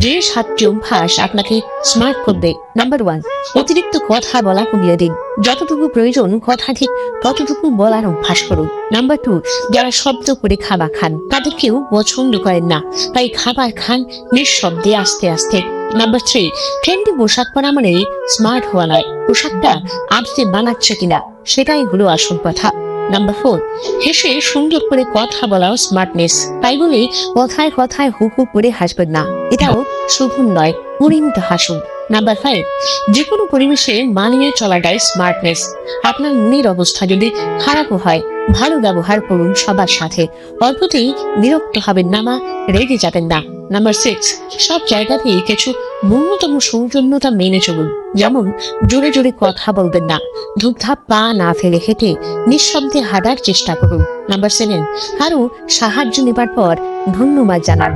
যে 7টি অভ্যাস আপনাকে স্মার্ট করবে। নাম্বার 1, অতিরিক্ত কথা বলা কমিয়ে দিন। যতটুকু প্রয়োজন কথা ঠিক ততটুকু বলার অভ্যাস করুন। নাম্বার 2, যারা শব্দ করে খাবার খান তাদের কেউ পছন্দ করেন না, তাই খাবার খান নিঃশব্দে আস্তে আস্তে। নাম্বার 3, ট্রেন্ডি পোশাক পরা মানে স্মার্ট হওয়া নয়, পোশাকটা আপনি বানাচ্ছে কিনা সেটাই হলো আসল কথা। নাম্বার 4, হেসে সুন্দর করে কথা বলাও স্মার্টনেস, তাই বলে কথায় কথায় হু হু করে হাসবেন না, এটাও শোভন নয়, পরিমিত হাসুন। নাম্বার 5, যে কোনো পরিবেশে মানিয়ে চলাটাই স্মার্টনেস। আপনার মনের অবস্থা যদি খারাপও হয়, ভালো ব্যবহার করুন সবার সাথে, অল্পতেই বিরক্ত হবেন না, রেগে যাবেন না। নাম্বার 6, সব জায়গাতেই কিছু ন্যূনতম সৌজন্যতা মেনে চলুন, যেমন জোরে জোরে কথা বলবেন না, ধূপধাপ পা না ফেলে হেঁটে নিঃশব্দে হাঁটার চেষ্টা করুন। নাম্বার 7, কারো সাহায্য নেবার পর ধন্যবাদ জানান।